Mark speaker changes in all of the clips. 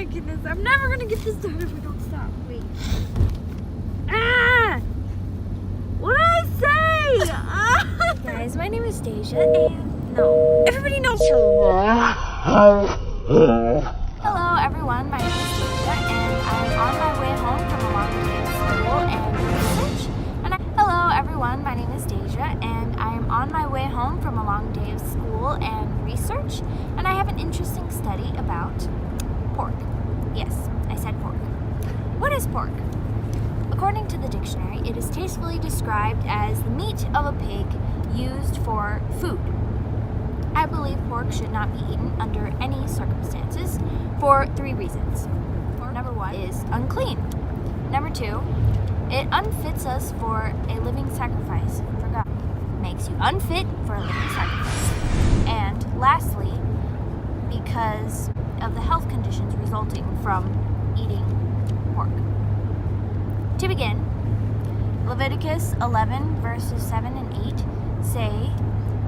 Speaker 1: my goodness. I'm never going to get this done if we don't stop. Wait. Ah! What did I say? Guys, my name is Deja and no. Everybody knows.
Speaker 2: Hello
Speaker 1: everyone, my name is Deja and I'm on my way home from a long day of school and research. Hello everyone, my name is Deja and I am on my way home from a long day of school and research, and I have an interesting study about pork. Yes, I said pork. What is pork? According to the dictionary, it is tastefully described as the meat of a pig used for food. I believe pork should not be eaten under any circumstances for 3 reasons. Number 1 is unclean. Number 2, it unfits us for a living sacrifice for God. Makes you unfit for a living sacrifice. And lastly, because of the health conditions resulting from eating pork. To begin, Leviticus 11 verses 7 and 8 say,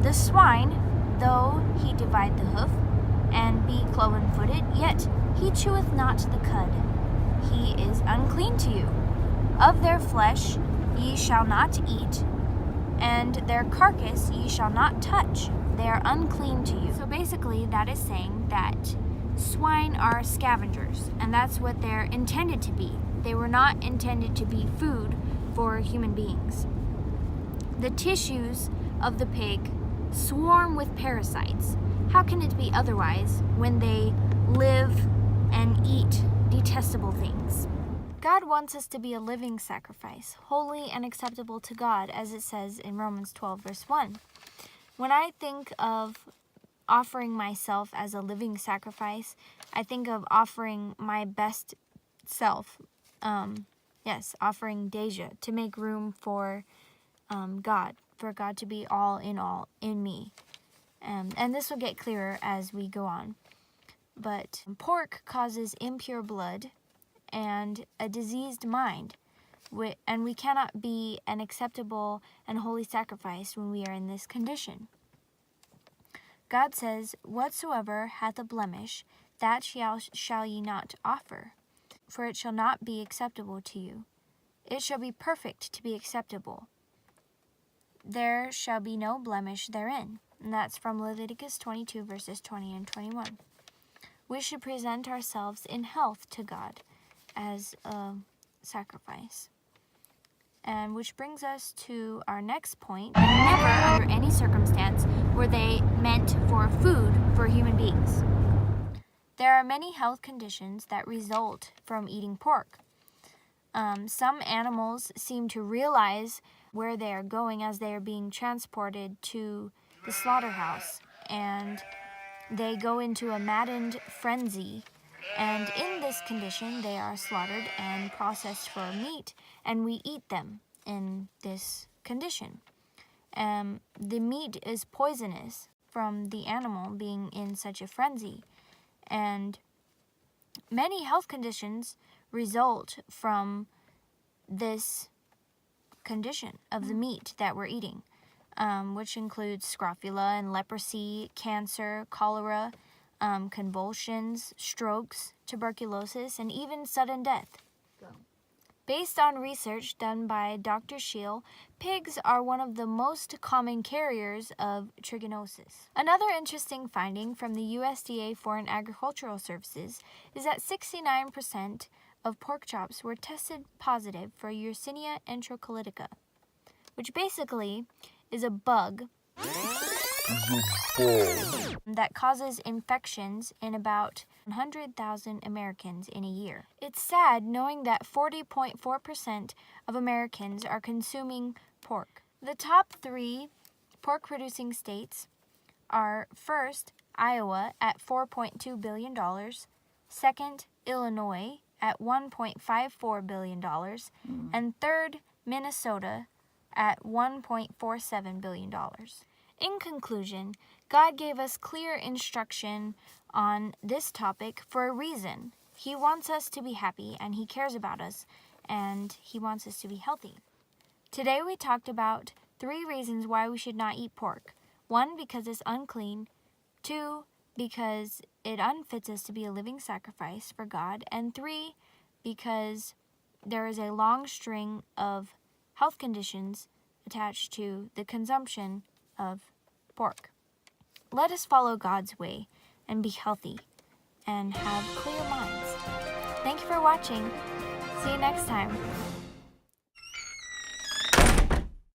Speaker 1: "The swine, though he divide the hoof, and be cloven-footed, yet he cheweth not the cud. He is unclean to you. Of their flesh ye shall not eat, and their carcass ye shall not touch. They are unclean to you." So basically, that is saying that swine are scavengers, and that's what they're intended to be. They were not intended to be food for human beings. The tissues of the pig swarm with parasites. How can it be otherwise when they live and eat detestable things? God wants us to be a living sacrifice, holy and acceptable to God, as it says in Romans 12, verse 1. When I think of offering myself as a living sacrifice, I think of offering my best self. Offering Deja to make room for God, for God to be all in me. And this will get clearer as we go on. But pork causes impure blood and a diseased mind, and we cannot be an acceptable and holy sacrifice when we are in this condition. God says, "Whatsoever hath a blemish, that shall ye not offer, for it shall not be acceptable to you. It shall be perfect to be acceptable. There shall be no blemish therein." And that's from Leviticus 22, verses 20 and 21. We should present ourselves in health to God as a sacrifice. And which brings us to our next point. Never, under any circumstance, were they meant for food for human beings. There are many health conditions that result from eating pork. Some animals seem to realize where they are going as they are being transported to the slaughterhouse, and they go into a maddened frenzy, and in this condition they are slaughtered and processed for meat, and we eat them in this condition. The meat is poisonous from the animal being in such a frenzy, and many health conditions result from this condition of the meat that we're eating, which includes scrofula and leprosy, cancer, cholera, convulsions, strokes, tuberculosis, and even sudden death. Based on research done by Dr. Scheel, pigs are one of the most common carriers of trichinosis. Another interesting finding from the USDA Foreign Agricultural Services is that 69% of pork chops were tested positive for Yersinia enterocolytica, which basically is a bug that causes infections in about 100,000 Americans in a year. It's sad knowing that 40.4% of Americans are consuming pork. The top 3 pork-producing states are first, Iowa at $4.2 billion, second, Illinois at $1.54 billion, and third, Minnesota at $1.47 billion. In conclusion, God gave us clear instruction on this topic for a reason. He wants us to be happy, and He cares about us, and He wants us to be healthy. Today we talked about 3 reasons why we should not eat pork. 1, because it's unclean. 2, because it unfits us to be a living sacrifice for God, and 3, because there is a long string of health conditions attached to the consumption of pork. Let us follow God's way and be healthy and have clear minds. Thank you for watching. See you next time.